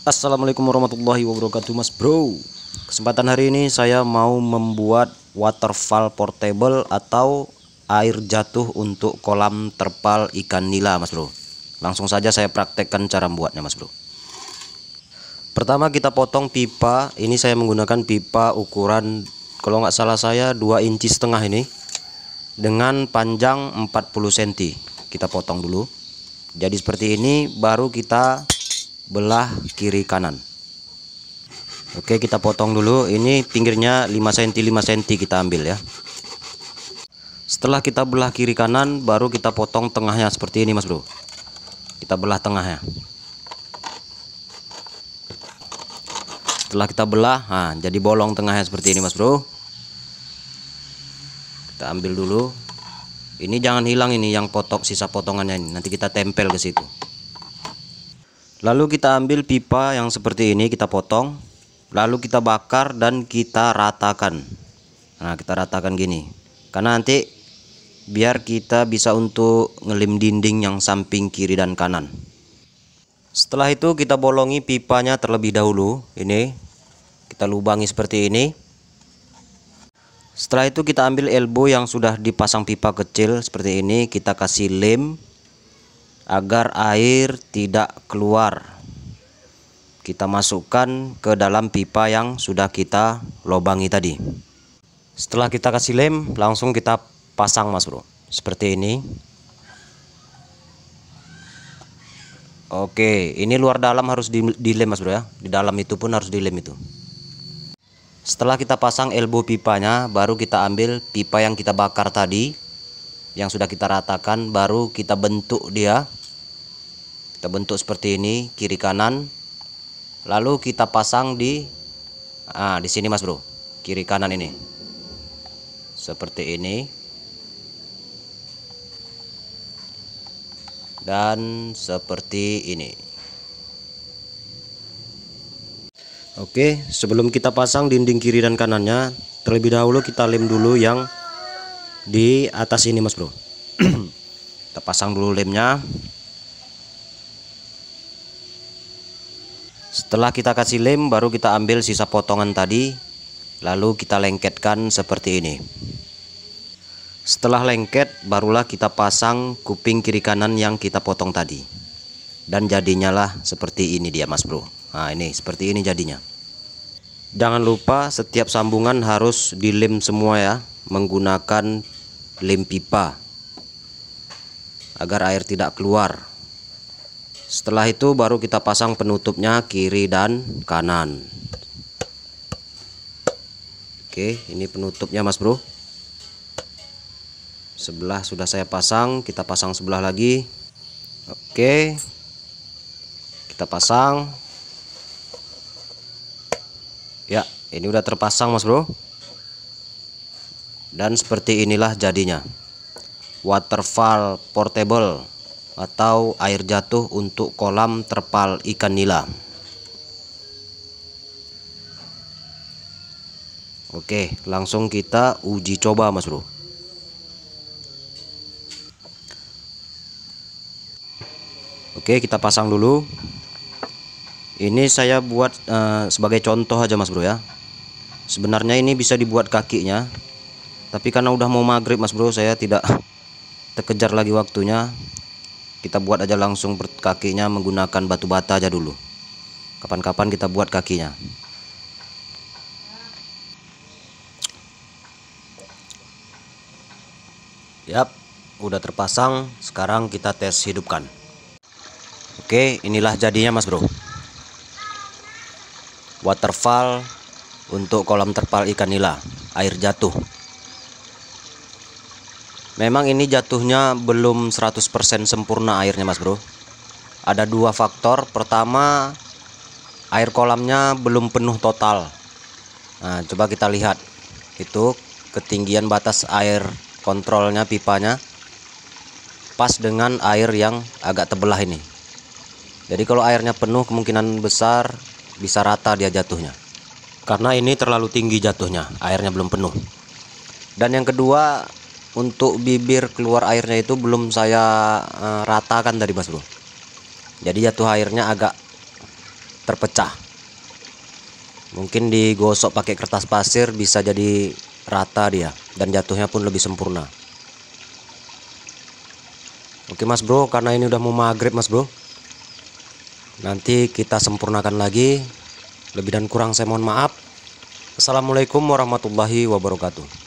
Assalamualaikum warahmatullahi wabarakatuh, Mas Bro. Kesempatan hari ini saya mau membuat waterfall portable atau air jatuh untuk kolam terpal ikan nila, Mas Bro. Langsung saja saya praktekkan cara membuatnya, Mas Bro. Pertama kita potong pipa. Ini saya menggunakan pipa ukuran, kalau nggak salah saya 2,5 inci ini, dengan panjang 40 cm. Kita potong dulu. Jadi seperti ini, baru kita belah kiri kanan. Oke, kita potong dulu. Ini pinggirnya 5 cm 5 cm kita ambil ya. Setelah kita belah kiri kanan, baru kita potong tengahnya seperti ini, Mas Bro. Kita belah tengahnya. Setelah kita belah, nah, jadi bolong tengahnya seperti ini, Mas Bro. Kita ambil dulu. Ini jangan hilang, ini yang sisa potongannya ini. Nanti kita tempel ke situ. Lalu kita ambil pipa yang seperti ini, kita potong, lalu kita bakar dan kita ratakan. Nah, kita ratakan gini, karena nanti biar kita bisa untuk ngelim dinding yang samping kiri dan kanan. Setelah itu kita bolongi pipanya terlebih dahulu. Ini kita lubangi seperti ini. Setelah itu kita ambil elbow yang sudah dipasang pipa kecil seperti ini, kita kasih lem agar air tidak keluar. Kita masukkan ke dalam pipa yang sudah kita lobangi tadi. Setelah kita kasih lem, langsung kita pasang, Mas Bro, seperti ini. Oke, ini luar dalam harus dilem, Mas Bro ya. Di dalam itu pun harus dilem itu. Setelah kita pasang elbow pipanya, baru kita ambil pipa yang kita bakar tadi, yang sudah kita ratakan, baru kita bentuk dia. Kita bentuk seperti ini, kiri kanan. Lalu kita pasang di sini, Mas Bro, kiri kanan ini. Seperti ini. Dan seperti ini. Oke, sebelum kita pasang dinding kiri dan kanannya, terlebih dahulu kita lem dulu yang di atas ini, Mas Bro. Kita pasang dulu lemnya. Setelah kita kasih lem, baru kita ambil sisa potongan tadi, lalu kita lengketkan seperti ini. Setelah lengket, barulah kita pasang kuping kiri kanan yang kita potong tadi. Dan jadinya lah seperti ini dia, Mas Bro. Nah, ini seperti ini jadinya. Jangan lupa setiap sambungan harus dilem semua ya, menggunakan lem pipa agar air tidak keluar. Setelah itu baru kita pasang penutupnya kiri dan kanan. Oke, ini penutupnya, Mas Bro. Sebelah sudah saya pasang, kita pasang sebelah lagi. Oke, kita pasang. Ya, ini udah terpasang, Mas Bro. Dan seperti inilah jadinya waterfall portable atau air jatuh untuk kolam terpal ikan nila. Oke, langsung kita uji coba, Mas Bro. Oke, kita pasang dulu. Ini saya buat sebagai contoh aja, Mas Bro ya. Sebenarnya ini bisa dibuat kakinya, tapi karena udah mau maghrib, Mas Bro, saya tidak terkejar lagi waktunya. Kita buat aja langsung kakinya menggunakan batu bata aja dulu. Kapan-kapan kita buat kakinya. Yap, udah terpasang. Sekarang kita tes hidupkan. Oke, inilah jadinya, Mas Bro. Waterfall untuk kolam terpal ikan nila, air jatuh. Memang ini jatuhnya belum 100% sempurna airnya, Mas Bro. Ada dua faktor. Pertama, air kolamnya belum penuh total. Nah, coba kita lihat. Itu ketinggian batas air kontrolnya pipanya pas dengan air yang agak terbelah ini. Jadi kalau airnya penuh, kemungkinan besar bisa rata dia jatuhnya. Karena ini terlalu tinggi jatuhnya, airnya belum penuh. Dan yang kedua, untuk bibir keluar airnya itu belum saya ratakan tadi, Mas Bro. Jadi jatuh airnya agak terpecah. Mungkin digosok pakai kertas pasir bisa jadi rata dia, dan jatuhnya pun lebih sempurna. Oke Mas Bro, karena ini udah mau maghrib Mas Bro, nanti kita sempurnakan lagi. Lebih dan kurang saya mohon maaf. Assalamualaikum warahmatullahi wabarakatuh.